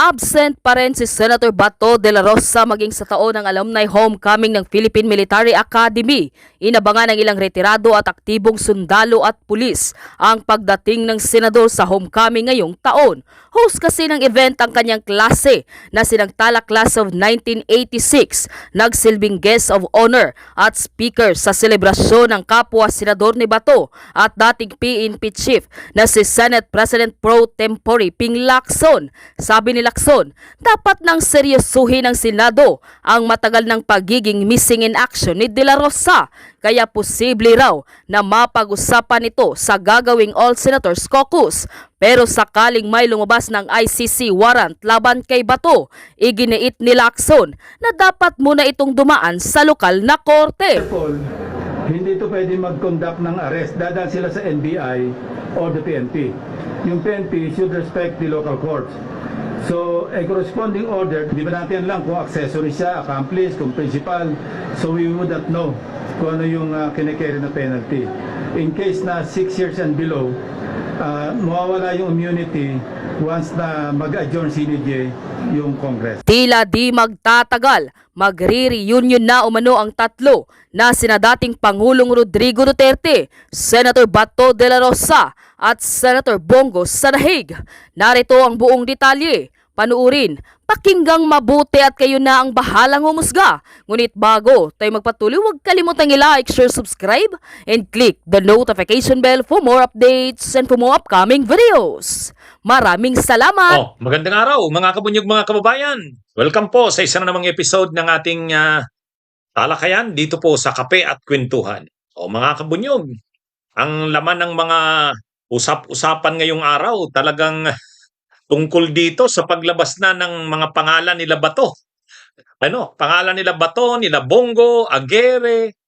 Absent pa rin si Senator Bato de la Rosa maging sa taon ng alumni homecoming ng Philippine Military Academy. Inabangan ng ilang retirado at aktibong sundalo at pulis ang pagdating ng senador sa homecoming ngayong taon. Host kasi ng event ang kanyang klase na sinagtala class of 1986, nagsilbing guest of honor at speaker sa selebrasyon ng kapwa senador ni Bato at dating PNP chief na si Senate President Pro Tempore Ping Lacson. Sabi ni Lacson, dapat nang seryosuhin ng Senado ang matagal ng pagiging missing in action ni De La Rosa, kaya posible raw na mapag-usapan ito sa gagawing All Senators Caucus. Pero sakaling may lumabas ng ICC warrant laban kay Bato, iginiit ni Lacson na dapat muna itong dumaan sa lokal na korte. Hindi ito pwede mag-conduct ng arrest. Dadaan sila sa NBI or the PNP. Yung PNP should respect the local courts. So, a corresponding order, di ba natin lang kung accessory siya, accomplice, kung principal. So, we would not know kung ano yung kinikerry na penalty. In case na 6 years and below, mawawala yung immunity once na mag-adjourn CNJ yung Congress. Tila di magtatagal, magre-reunion na umano ang tatlo na sina dating Pangulong Rodrigo Duterte, Senator Bato de la Rosa at Senator Bongo sa Dahig. Narito ang buong detalye. Panuurin, pakinggang mabuti at kayo na ang bahalang humusga. Ngunit bago tayo magpatuloy, huwag kalimutang i-like, share, subscribe, and click the notification bell for more updates and for more upcoming videos. Maraming salamat! Magandang araw mga kabunyog, mga kababayan. Welcome po sa isa na namang episode ng ating talakayan dito po sa Kape at Kwentuhan. Mga kabunyog, ang laman ng mga usap-usapan ngayong araw talagang tungkol dito sa paglabas na ng mga pangalan nila Bato. Pangalan nila Bato, nila Bongo, Aguirre,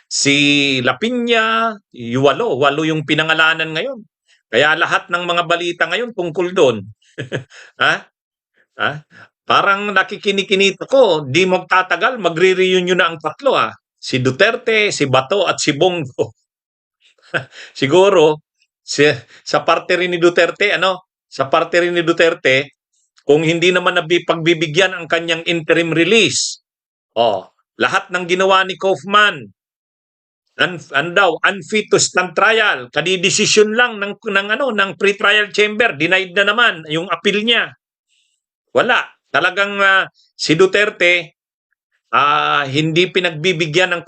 si Lapinha, walo yung pinangalanan ngayon. Kaya lahat ng mga balita ngayon tungkol doon. Parang nakikinikinita ko, di magtatagal, magre-reunion na ang tatlo. Si Duterte, si Bato at si Bongo. Siguro, sa parte rin ni Duterte, kung hindi naman pagbibigyan ang kanyang interim release, lahat ng ginawa ni Kaufman, unfit to stand trial, kadidesisyon lang ng pre-trial chamber, denied na naman yung appeal niya. Wala. Talagang si Duterte hindi pinagbibigyan ng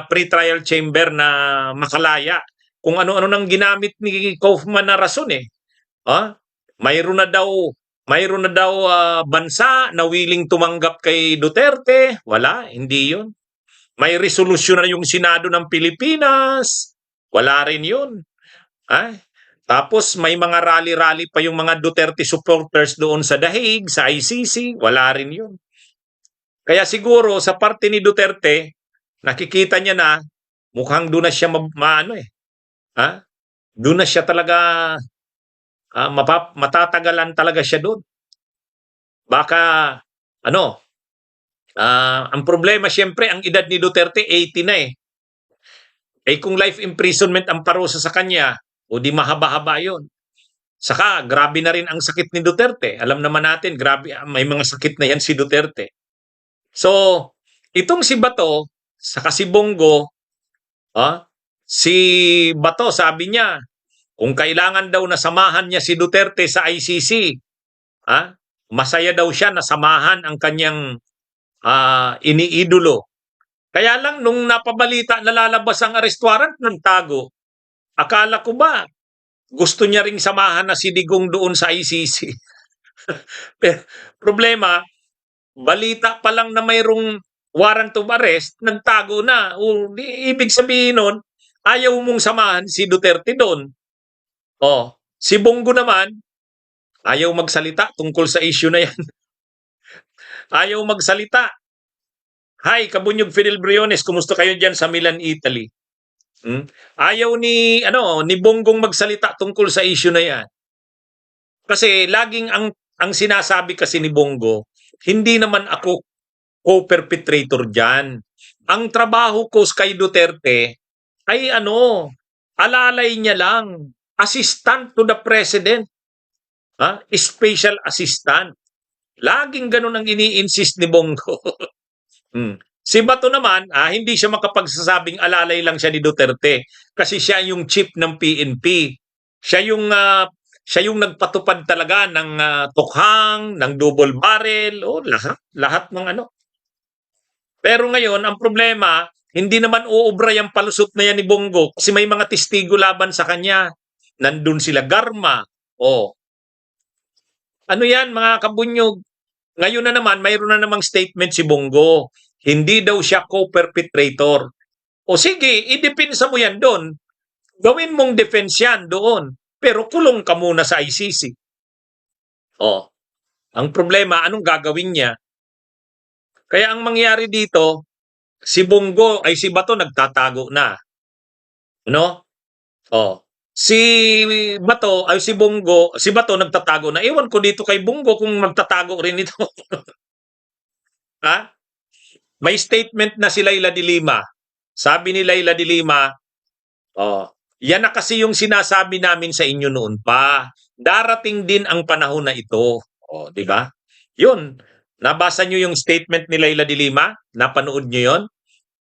pre-trial chamber na makalaya. Kung ano-ano nang ginamit ni Kaufman na rason Mayroon na daw bansa na willing tumanggap kay Duterte. Wala, hindi yun. May resolusyon na yung Senado ng Pilipinas. Wala rin yun. Tapos may mga rally-rally pa yung mga Duterte supporters doon sa Dahig, sa ICC. Wala rin yun. Kaya siguro sa parte ni Duterte, nakikita niya na mukhang doon na siya doon na siya talaga matatagalan talaga siya doon. Baka ang problema siyempre ang edad ni Duterte 80 na kung life imprisonment ang parusa sa kanya, o di mahaba-haba 'yon. Saka grabe na rin ang sakit ni Duterte. Alam naman natin, grabe, may mga sakit na yan si Duterte. So, itong si Bato, saka si Bongo, si Bato sabi niya, kung kailangan daw na samahan niya si Duterte sa ICC, masaya daw siya na samahan ang kanyang iniidolo. Kaya lang nung napabalita na lalabas ang arrest warrant, nagtago. Akala ko ba gusto niya ring samahan na si Digong doon sa ICC? Pero problema, balita pa lang na mayroong warrant of arrest, nagtago na. Ibig sabihin nun, ayaw mong samahan si Duterte doon. Si Bongo naman, ayaw magsalita tungkol sa issue na yan. Ayaw magsalita. Hi, Kabunyog Fidel Briones, kumusta kayo dyan sa Milan, Italy? Ayaw ni Bonggong magsalita tungkol sa issue na yan. Kasi laging ang sinasabi kasi ni Bongo, hindi naman ako co-perpetrator dyan. Ang trabaho ko kay Duterte ay alalay niya lang, assistant to the president. Special assistant. Laging ganun ang ini-insist ni Bongo. Si Bato naman, hindi siya makapagsasabing alalay lang siya ni Duterte kasi siya yung chief ng PNP. Siya yung nagpatupad talaga ng tukhang, ng double barrel, lahat ng ano. Pero ngayon, ang problema, hindi naman uubra yung palusot na yan ni Bongo kasi may mga testigo laban sa kanya. Nandun sila Garma. Ano yan mga kabunyog? Ngayon na naman, mayroon na namang statement si Bongo. Hindi daw siya co-perpetrator. O sige, idepensa mo yan doon. Gawin mong defense yan doon. Pero kulong ka muna sa ICC. Ang problema, anong gagawin niya? Kaya ang mangyari dito, si Bato nagtatago na. No? Si Bato nagtatago na. Ewan ko dito kay Bongo kung magtatago rin ito. May statement na si Laila de Lima. Sabi ni Laila de Lima, yan na kasi yung sinasabi namin sa inyo noon pa. Darating din ang panahon na ito. Di ba? Yun. Nabasa nyo yung statement ni Laila de Lima? Napanood nyo yon?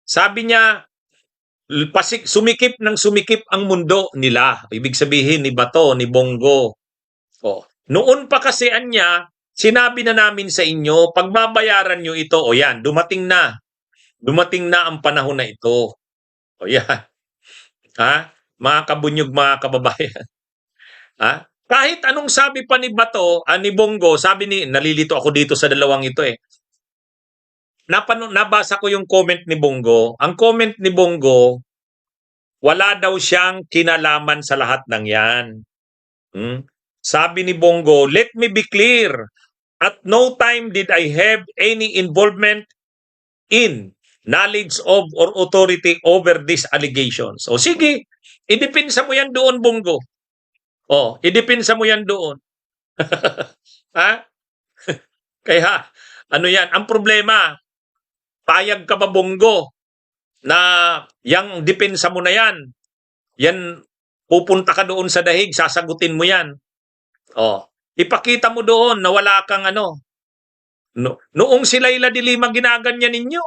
Sabi niya, sumikip ang mundo nila. Ibig sabihin ni Bato, ni Bongo. Noon pa kasi anya, sinabi na namin sa inyo, pagbabayaran nyo ito, yan, dumating na. Dumating na ang panahon na ito. Yan. Mga kabunyog, mga kababayan. Kahit anong sabi pa ni Bato, ni Bongo, nalilito ako dito sa dalawang ito Nabasa ko yung comment ni Bongo. Ang comment ni Bongo, wala daw siyang kinalaman sa lahat ng yan. Sabi ni Bongo, let me be clear. At no time did I have any involvement in, knowledge of, or authority over these allegations. Sige, idepensa mo yan doon, Bongo. Idepensa mo yan doon. Kaya, ano yan? Ang problema, payag ka ba, Bongo, na yung depensa mo na yan, pupunta ka doon sa dahig, sasagutin mo yan. Ipakita mo doon na wala kang noong si Laila de Lima ginaganyan ninyo.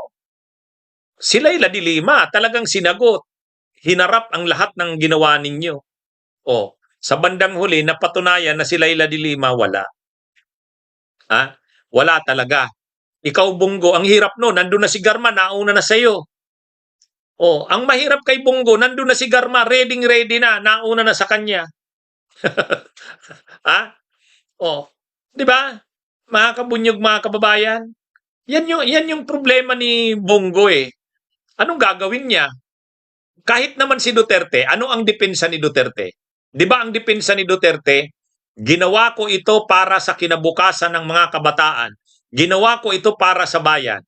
Si Laila de Lima talagang sinagot. Hinarap ang lahat ng ginawa ninyo. Sa bandang huli, napatunayan na si Laila de Lima wala. Wala talaga. Ikaw, Bongo, ang hirap no, nandun na si Garma, nauna na sa'yo. Ang mahirap kay Bongo, nandun na si Garma, ready na, nauna na sa kanya. Di ba? Mga kabunyog, mga kababayan. Yan yung problema ni Bongo Anong gagawin niya? Kahit naman si Duterte, ano ang depensa ni Duterte? Di ba ang depensa ni Duterte? Ginawa ko ito para sa kinabukasan ng mga kabataan. Ginawa ko ito para sa bayan.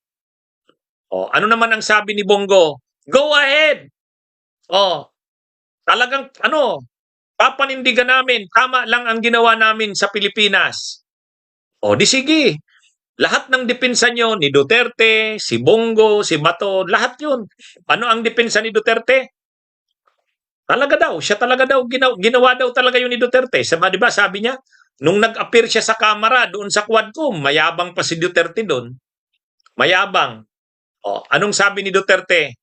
Ano naman ang sabi ni Bongo? Go ahead! Talagang, papanindigan namin, tama lang ang ginawa namin sa Pilipinas. Di sige. Lahat ng depensa nyo, ni Duterte, si Bongo, si Bato, lahat yun. Ano ang depensa ni Duterte? Siya talaga daw, ginawa daw talaga yun ni Duterte. Di ba, sabi niya, nung nag-appear siya sa kamera doon sa Quadcom, mayabang pa si Duterte doon. Mayabang. Anong sabi ni Duterte?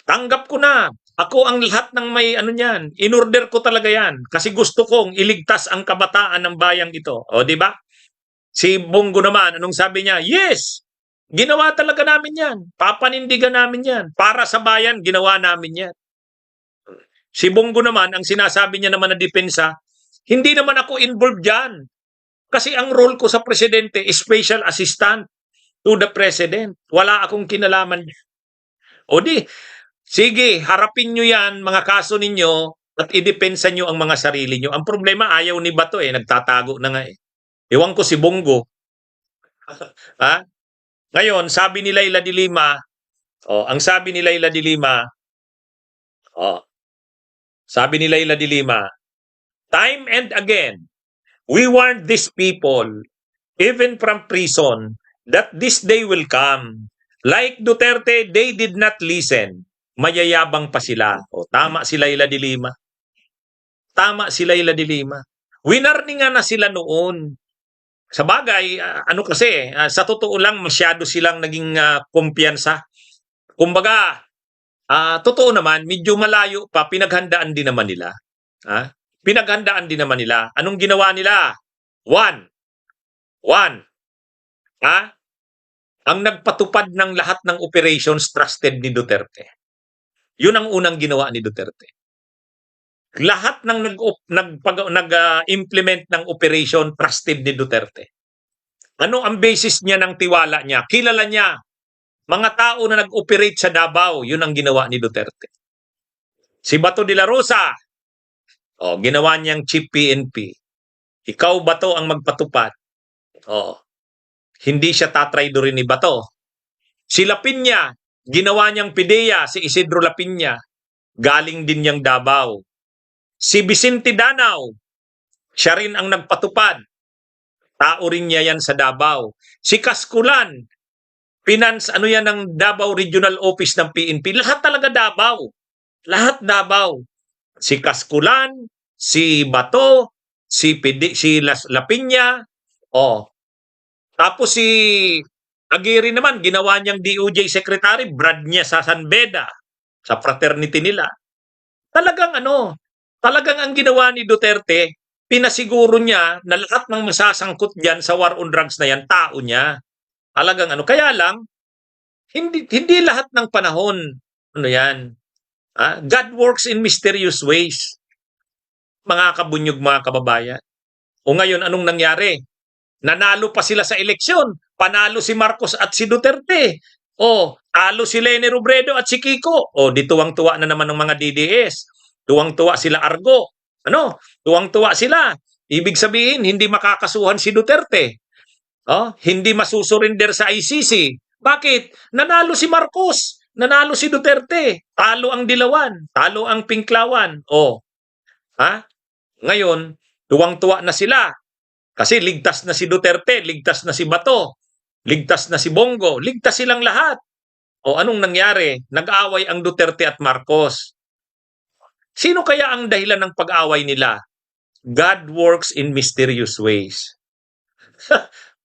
Tanggap ko na. Ako ang lahat ng may niyan. In-order ko talaga yan. Kasi gusto kong iligtas ang kabataan ng bayang ito. Di ba? Si Bongo naman, anong sabi niya? Yes! Ginawa talaga namin yan. Papanindigan namin yan. Para sa bayan, ginawa namin yan. Si Bongo naman, ang sinasabi niya naman na depensa, hindi naman ako involved dyan. Kasi ang role ko sa presidente is special assistant to the president. Wala akong kinalaman. Sige, harapin nyo yan, mga kaso ninyo, at idepensa nyo ang mga sarili nyo. Ang problema, ayaw ni Bato nagtatago na nga Ewan ko si Bongo. Ngayon, sabi ni Laila de Lima, ang sabi ni Laila de Lima, time and again, we warned these people, even from prison, that this day will come. Like Duterte, they did not listen. Mayayabang pa sila. Tama si Laila de Lima. Tama si Laila de Lima. Winarningan na sila noon. Sa bagay, ano kasi, sa totoo lang, masyado silang naging kumpiyansa. Kumbaga, totoo naman, medyo malayo pa, pinaghandaan din naman nila. Pinaghandaan din naman nila. Anong ginawa nila? One, ang nagpatupad ng lahat ng operations trusted ni Duterte. Yun ang unang ginawa ni Duterte. Lahat ng nag-implement ng operation trusted ni Duterte. Ano ang basis niya ng tiwala niya? Kilala niya. Mga tao na nag-operate sa Davao, yun ang ginawa ni Duterte. Si Bato de la Rosa, ginawa niyang chief PNP. Ikaw, Bato, ang magpatupad. Hindi siya tatraydorin ni Bato. Si Lapinya, ginawa niyang PIDEA, si Isidro Lapinya. Galing din niyang Davao. Si Vicente Danao, siya rin ang nagpatupad. Tao rin niya yan sa Davao. Si Kaskulan, ano yan ng Davao Regional Office ng PNP. Lahat talaga Davao. Lahat Davao. Si Kaskulan, si Bato, si Lapinya, tapos si Aguirre naman, ginawa niyang DOJ Secretary, brad niya sa San Beda, sa fraternity nila. Talagang ang ginawa ni Duterte, pinasiguro niya na lahat ng masasangkot diyan sa war on drugs na yan, tao niya. Talagang kaya lang, hindi lahat ng panahon, yan. God works in mysterious ways. Mga kabunyog, mga kababayan. O ngayon, anong nangyari? Nanalo pa sila sa eleksyon. Panalo si Marcos at si Duterte. Talo si Leni Robredo at si Kiko. Di tuwang-tuwa na naman ng mga DDS. Tuwang-tuwa sila Argo. Tuwang-tuwa sila. Ibig sabihin, hindi makakasuhan si Duterte. Hindi masusurinder sa ICC. Bakit? Nanalo si Marcos. Nanalo si Duterte. Talo ang Dilawan. Talo ang Pinklawan. Ngayon, tuwang-tuwa na sila. Kasi ligtas na si Duterte, ligtas na si Bato, ligtas na si Bongo, ligtas silang lahat. Anong nangyari? Nag-away ang Duterte at Marcos. Sino kaya ang dahilan ng pag-away nila? God works in mysterious ways.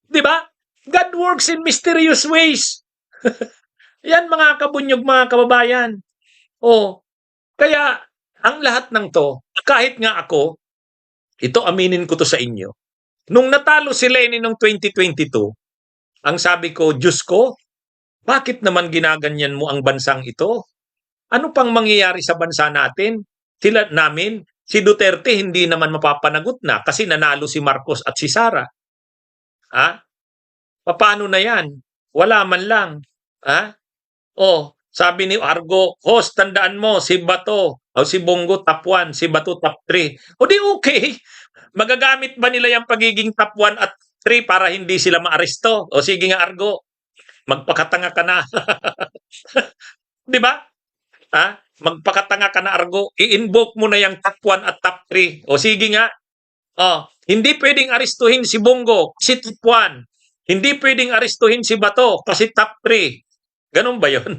Di ba? God works in mysterious ways. Yan, mga kabunyog, mga kababayan. Kaya ang lahat ng to, kahit nga ako, ito aminin ko to sa inyo. Nung natalo si Leni noong 2022, ang sabi ko, Diyos ko, bakit naman ginaganyan mo ang bansang ito? Ano pang mangyayari sa bansa natin? Si Duterte hindi naman mapapanagot na kasi nanalo si Marcos at si Sara. Paano na yan? Wala man lang. Sabi ni Argo, host, tandaan mo, si Bato, si Bongo top 1, si Bato top 3. Di okay. Magagamit ba nila yung pagiging top 1 at 3 para hindi sila maaresto? Sige nga, Argo, magpakatanga ka na. Di ba? Magpakatanga ka na, Argo. I-invoke mo na yung top 1 at top 3. Sige nga. Hindi pwedeng arestuhin si Bongo kasi top 1. Hindi pwedeng arestuhin si Bato kasi top 3. Ganun ba yun?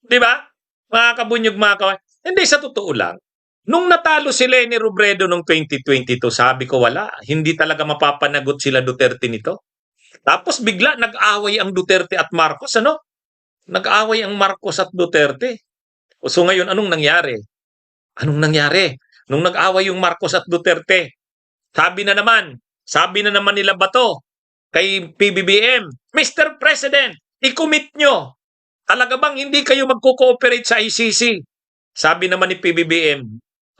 Di ba? Mga kabunyog, mga kawan. Hindi, sa totoo lang. Nung natalo si Leni Robredo noong 2022, sabi ko wala. Hindi talaga mapapanagot sila Duterte nito. Tapos bigla nag-away ang Duterte at Marcos. Nag-away ang Marcos at Duterte. So ngayon, anong nangyari? Nung nag-away yung Marcos at Duterte, sabi na naman nila Bato kay PBBM, Mr. President, i-commit nyo. Talaga bang hindi kayo magko-cooperate sa ICC? Sabi naman ni PBBM,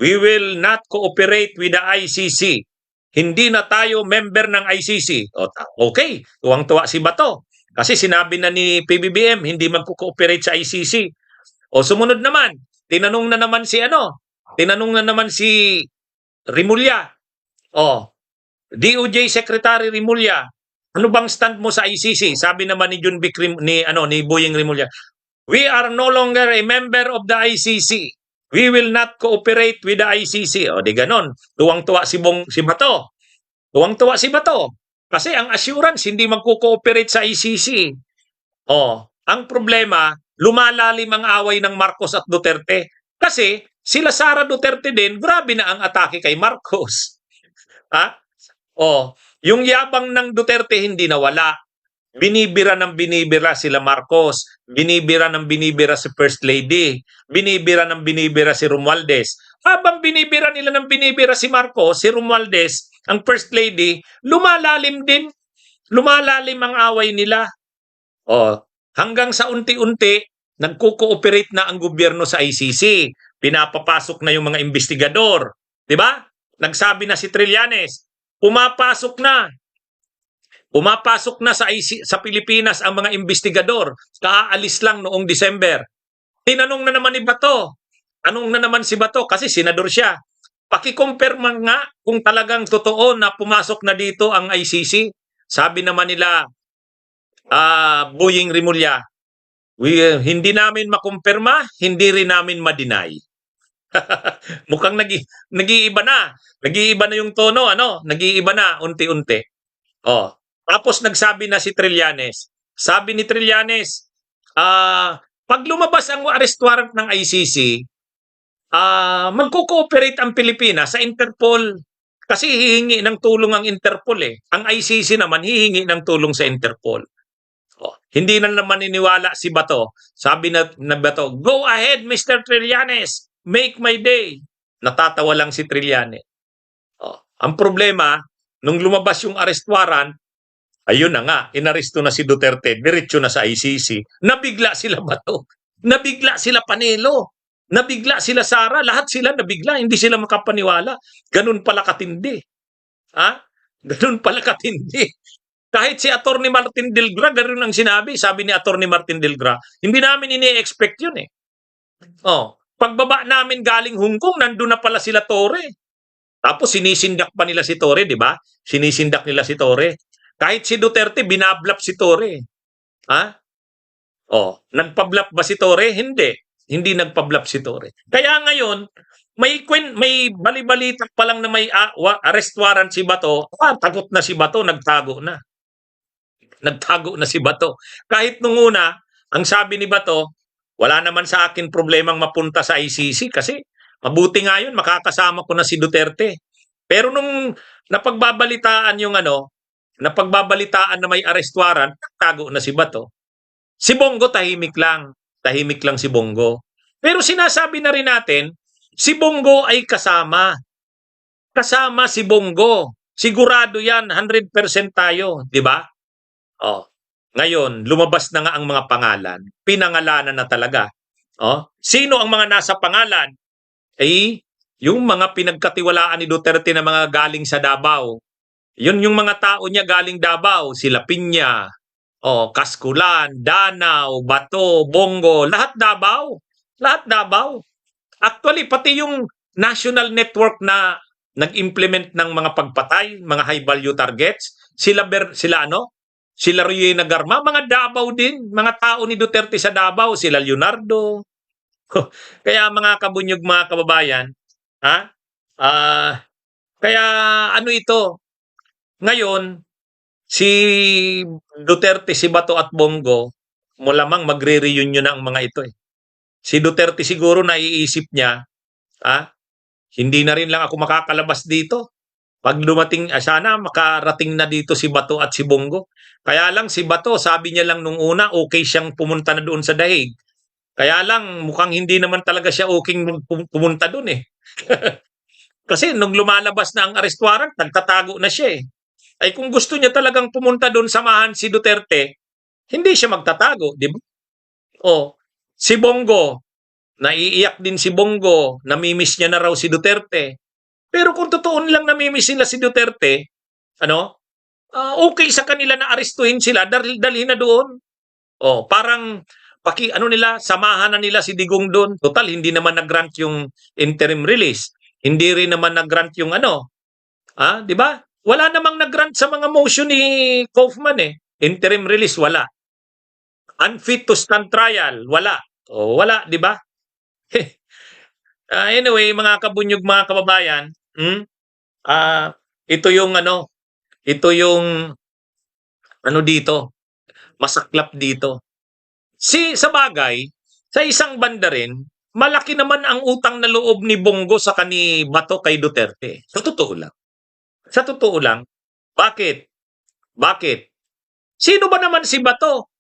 we will not cooperate with the ICC. Hindi na tayo member ng ICC. Okay, tuwang-tuwa si Bato. Kasi sinabi na ni PBBM, hindi magko-cooperate sa ICC. Sumunod naman, tinanong na naman si Rimulya. DOJ Secretary Rimulya, ano bang stand mo sa ICC? Sabi naman ni ni Boyeng Rimulya, we are no longer a member of the ICC. We will not cooperate with the ICC. Di ganon. Tuwang-tuwa si Bato. Tuwang-tuwa si Bato. Kasi ang assurance, hindi magko-cooperate sa ICC. Ang problema, lumalalim ang away ng Marcos at Duterte. Kasi Sila Sara Duterte din, grabe na ang atake kay Marcos. Ha? Oh, yung yabang ng Duterte hindi nawala. Binibira ng binibira sila Marcos, binibira ng binibira si First Lady, binibira ng binibira si Romualdez. Habang binibira nila ng binibira si Marcos, si Romualdez, ang First Lady, lumalalim din. Lumalalim ang away nila. Oh, hanggang sa unti-unti, nagko-cooperate na ang gobyerno sa ICC. Pinapapasok na yung mga investigador. 'Di ba? Nagsabi na si Trillanes, pumapasok na. Pumapasok na sa Pilipinas ang mga investigador. Kaalis lang noong December. Tinanong na naman ni Bato. Anong na naman si Bato? Kasi senador siya. Pakikumpirma nga kung talagang totoo na pumasok na dito ang ICC. Sabi naman nila, Boying Rimulya, hindi namin makumpirma, hindi rin namin ma-deny. Mukhang nag-iiba na. Nag-iiba na yung tono, ano? Nag-iiba na unti-unti. Oh. Tapos nagsabi na si Trillanes. Sabi ni Trillanes, pag lumabas ang arrest warrant ng ICC, magko-cooperate ang Pilipinas sa Interpol. Kasi hihingi ng tulong ang Interpol eh. Ang ICC naman hihingi ng tulong sa Interpol. Oh, hindi na naman niniwala si Bato. Sabi na Bato, go ahead Mr. Trillanes, make my day. Natatawa lang si Trillanes. Oh, ang problema, nung lumabas yung arrest warrant, ayun na nga, inaresto na si Duterte, diretso na sa ICC. Nabigla sila Bato. Nabigla sila Panelo. Nabigla sila Sara. Lahat sila nabigla. Hindi sila makapaniwala. Ganun pala katindi. Ha? Ganun pala katindi. Kahit si Atty. Martin Delgra, ganun ang sinabi. Sabi ni Atty. Martin Delgra, hindi namin ini-expect yun eh. Oh, pagbaba namin galing Hong Kong, nandun na pala sila Torre. Tapos sinisindak pa nila si Torre, di ba? Sinisindak nila si Torre. Kahit si Duterte, binablap si Torre. Ha? Oh, nagpablap ba si Torre? Hindi. Hindi nagpablap si Torre. Kaya ngayon, may bali-balita pa lang na may arrest warrant si Bato. Takot na si Bato, nagtago na. Nagtago na si Bato. Kahit nung una, ang sabi ni Bato, wala naman sa akin problemang mapunta sa ICC kasi mabuti nga yun, makakasama ko na si Duterte. Pero nung napagbabalitaan yung napagbabalitaan na may arrest warrant, nagtago na si Bato. Si Bongo tahimik lang. Tahimik lang si Bongo. Pero sinasabi na rin natin, si Bongo ay kasama. Kasama si Bongo. Sigurado yan, 100% tayo, di ba? Oh. Ngayon, lumabas na nga ang mga pangalan. Pinangalanan na talaga. Oh. Sino ang mga nasa pangalan? Ay, yung mga pinagkatiwalaan ni Duterte na mga galing sa Davao. Yun yung mga tao niya galing Davao. Sila Piña, Kaskulan, Danao, Bato, Bongo, lahat Davao. Lahat Davao. Actually, pati yung national network na nag-implement ng mga pagpatay, mga high value targets, sila Riena Garma, mga Davao din, mga tao ni Duterte sa Davao, sila Leonardo. Kaya mga kabunyog, mga kababayan, kaya ano ito, ngayon, si Duterte, si Bato at Bongo, malamang magre-reunion na ang mga ito eh. Si Duterte siguro naiisip niya, hindi na rin lang ako makakalabas dito. Pag dumating, sana makarating na dito si Bato at si Bongo. Kaya lang si Bato, sabi niya lang nung una, okay siyang pumunta na doon sa Dahig. Kaya lang, mukhang hindi naman talaga siya okay pumunta doon eh. Kasi nung lumalabas na ang arrest warrant, nagtatago na siya eh. Ay kung gusto niya talagang pumunta doon samahan si Duterte, hindi siya magtatago, di ba? Si Bongo, naiiyak din si Bongo, namimiss niya na raw si Duterte. Pero kung totoo nilang namimiss sila si Duterte, okay sa kanila na arestuhin sila, dalhin na doon. Parang samahan na nila si Digong doon. Total, hindi naman nag-grant yung interim release. Hindi rin naman nag-grant yung di ba? Wala namang nag-grant sa mga motion ni Kaufman eh. Interim release, wala. Unfit to stand trial, wala. Wala, di ba? Anyway, mga kabunyog, mga kababayan, ito yung dito, masaklap dito. Sa bagay, sa isang banda rin, malaki naman ang utang na loob ni Bongo sa kani Bato kay Duterte. Sa totoo lang. Sa totoo lang. Bakit? Bakit? Sino ba naman si Bato?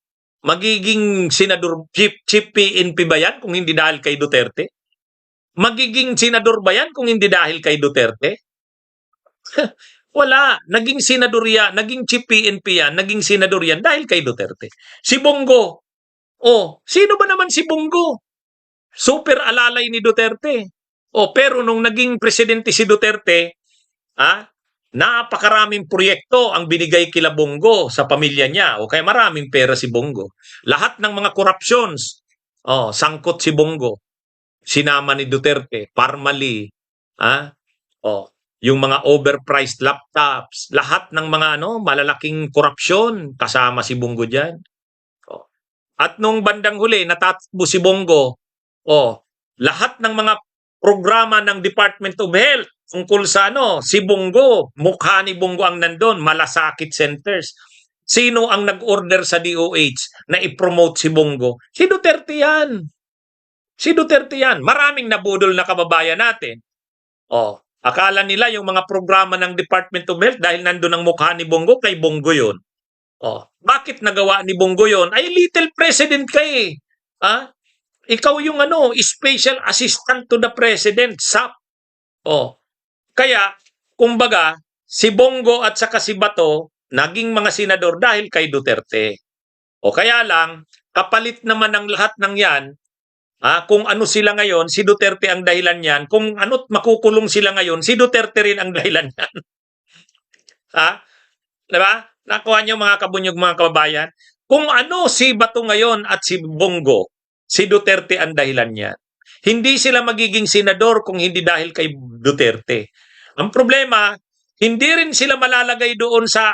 Magiging senador, chief PNP ba yan kung hindi dahil kay Duterte? Magiging senador ba yan kung hindi dahil kay Duterte? Wala. Naging senador yan, naging chief PNP yan, naging senador yan dahil kay Duterte. Si Bongo. Oh, sino ba naman si Bongo? Super alalay ni Duterte. Oh, pero nung naging presidente si Duterte, napakaraming proyekto ang binigay kila Bongo sa pamilya niya. O kaya maraming pera si Bongo. Lahat ng mga corruptions, sangkot si Bongo. Sinama ni Duterte, Parmali, yung mga overpriced laptops, lahat ng mga malalaking korupsyon, kasama si Bongo diyan. At nung bandang huli, natatbo si Bongo, lahat ng mga programa ng Department of Health tungkol sa si Bongo, mukha ni Bongo ang nandun, malasakit centers. Sino ang nag-order sa DOH na i-promote si Bongo? Si Duterte yan. Si Duterte yan. Maraming nabudol na kababayan natin. Akala nila yung mga programa ng Department of Health dahil nandun ang mukha ni Bongo, kay Bongo yun. Bakit nagawa ni Bongo yun? Ay, little president ka eh. Ikaw yung special assistant to the president, SAP. Kaya, kumbaga, si Bongo at saka si Bato, naging mga senador dahil kay Duterte. Kaya lang, kapalit naman ng lahat ng yan, kung ano sila ngayon, si Duterte ang dahilan yan. Kung ano't makukulong sila ngayon, si Duterte rin ang dahilan yan. Diba? Nakuha niyo mga kabunyog, mga kababayan? Kung ano si Bato ngayon at si Bongo, si Duterte ang dahilan niyan. Hindi sila magiging senador kung hindi dahil kay Duterte. Ang problema, hindi rin sila malalagay doon sa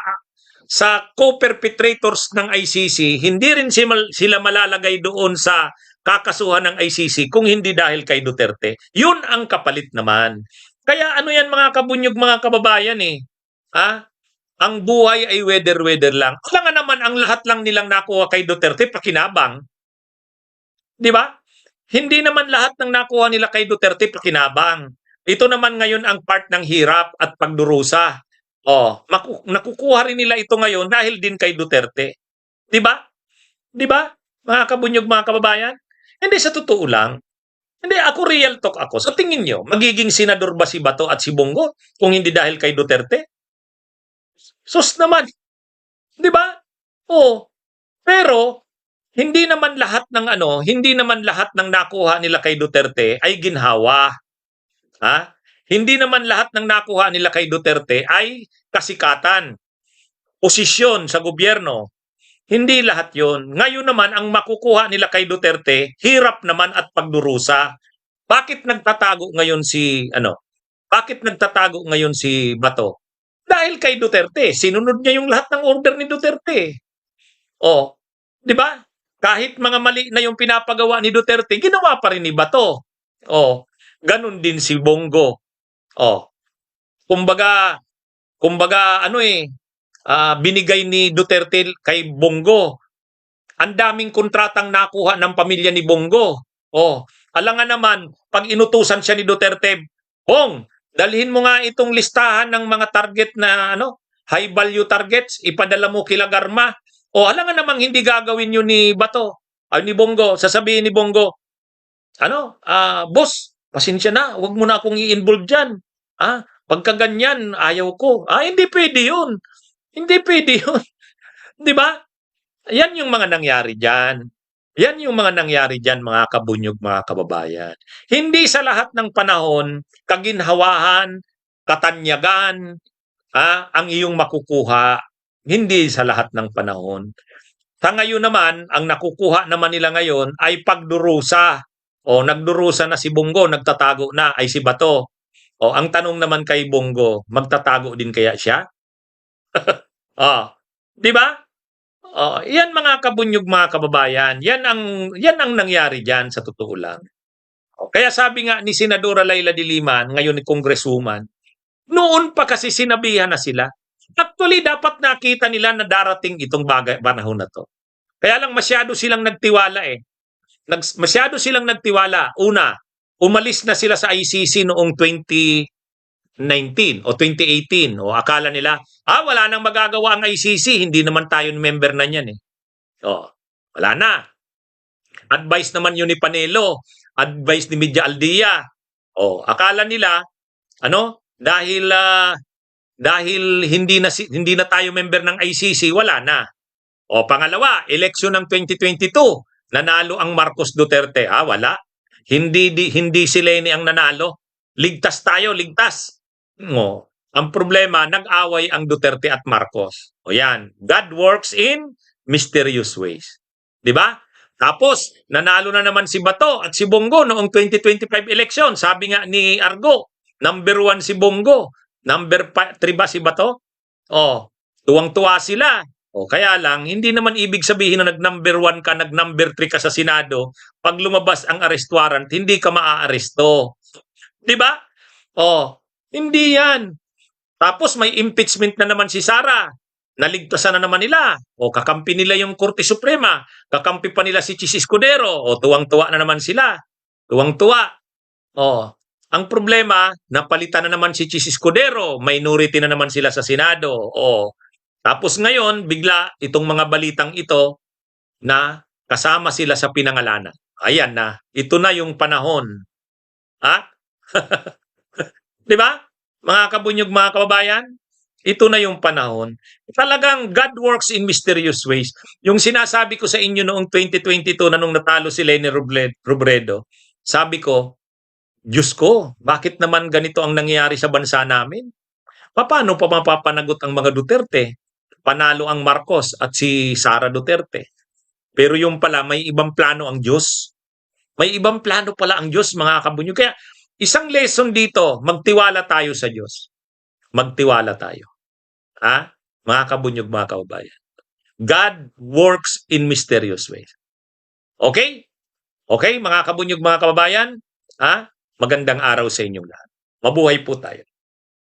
co-perpetrators ng ICC, hindi rin sila malalagay doon sa kakasuhan ng ICC kung hindi dahil kay Duterte. Yun ang kapalit naman. Kaya yan mga kabunyog, mga kababayan eh. Ang buhay ay weather-weather lang. Wala nga naman ang lahat lang nilang nakuha kay Duterte, pakinabang. Di ba? Hindi naman lahat ng nakuha nila kay Duterte, pakinabang. Ito naman ngayon ang part ng hirap at pagdurusa. Nakukuha rin nila ito ngayon dahil din kay Duterte. Di ba? Di ba? Mga kabunyog, mga kababayan? Hindi, sa totoo lang. Hindi, ako real talk ako. Sa tingin nyo, magiging senador ba si Bato at si Bongo kung hindi dahil kay Duterte? Sus naman. Di ba? Pero hindi naman lahat ng nakuha nila kay Duterte ay ginhawa. Hindi naman lahat ng nakuha nila kay Duterte ay kasikatan, posisyon sa gobyerno. Hindi lahat 'yon. Ngayon naman ang makukuha nila kay Duterte, hirap naman at pagdurusa. Bakit nagtatago ngayon si Bato? Dahil kay Duterte, sinunod niya yung lahat ng order ni Duterte. Di ba? Kahit mga mali na yung pinapagawa ni Duterte, ginawa pa rin ni Bato. Ganun din si Bongo. Kumbaga binigay ni Duterte kay Bongo. Ang daming kontratang nakuha ng pamilya ni Bongo. Alangan naman, pag inutusan siya ni Duterte, Bong, dalhin mo nga itong listahan ng mga target na high value targets, ipadala mo kila Garma. Alangan namang hindi gagawin yun ni Bato, ay ni Bongo. Sasabihin ni Bongo, boss, pasensya na, wag mo na akong i-involve dyan. Pagka ganyan, ayaw ko. Hindi pwede yun. Hindi pwede yun. Di ba? Yan yung mga nangyari dyan. Yan yung mga nangyari dyan, mga kabunyog, mga kababayan. Hindi sa lahat ng panahon, kaginhawahan, katanyagan, ang iyong makukuha. Hindi sa lahat ng panahon. Sa ngayon naman, ang nakukuha naman nila ngayon ay pagdurusa. Nagdurusa na si Bongo, nagtatago na, ay si Bato. Ang tanong naman kay Bongo, magtatago din kaya siya? Di ba? Yan mga kabunyog, mga kababayan. Yan ang nangyari diyan sa totoo lang. Kaya sabi nga ni Senadora Laila de Lima, ngayon ni Congresswoman, noon pa kasi sinabihan na sila. Actually, dapat nakita nila na darating itong panahon na to. Kaya lang masyado silang nagtiwala eh. Masyado silang nagtiwala. Una, umalis na sila sa ICC noong 2019 o 2018. O akala nila, wala nang magagawa ang ICC, hindi naman tayo member na niyan eh. Wala na. Advice naman yun ni Panelo, advice ni Media Aldia. Akala nila, dahil hindi na tayo member ng ICC, wala na. Pangalawa, eleksyon ng 2022, nanalo ang Marcos Duterte. Wala. Hindi si Leni ang nanalo. Ligtas tayo, ligtas. Ang problema, nag-away ang Duterte at Marcos. Yan. God works in mysterious ways. 'Di ba? Tapos, nanalo na naman si Bato at si Bongo noong 2025 election. Sabi nga ni Argo, number 1 si Bongo, number 3 ba si Bato? Tuwang-tuwa sila. Kaya lang, hindi naman ibig sabihin na nag-number 1 ka, nag-number 3 ka sa Senado, pag lumabas ang arrest warrant, hindi ka maaaresto. 'Di ba? Hindi yan. Tapos may impeachment na naman si Sara. Naligtasan na naman nila. Kakampi nila yung Korte Suprema. Kakampi pa nila si Chis Escudero. Tuwang-tuwa na naman sila. Tuwang-tuwa. Ang problema, napalitan na naman si Chis Escudero. Minority na naman sila sa Senado. Tapos ngayon, bigla itong mga balitang ito na kasama sila sa pinangalanan. Ayan na. Ito na yung panahon. Di ba? Mga kabunyog, mga kababayan, ito na yung panahon. Talagang God works in mysterious ways. Yung sinasabi ko sa inyo noong 2022 na nung natalo si Leni Robredo, sabi ko, Diyos ko, bakit naman ganito ang nangyayari sa bansa namin? Paano pa mapapanagot ang mga Duterte? Panalo ang Marcos at si Sara Duterte. Pero yung pala, may ibang plano ang Diyos. May ibang plano pala ang Diyos, mga kabunyog. Kaya isang lesson dito, magtiwala tayo sa Diyos. Magtiwala tayo. Mga kabunyog, mga kababayan. God works in mysterious ways. Okay? Okay, mga kabunyog, mga kababayan? Magandang araw sa inyong lahat. Mabuhay po tayo.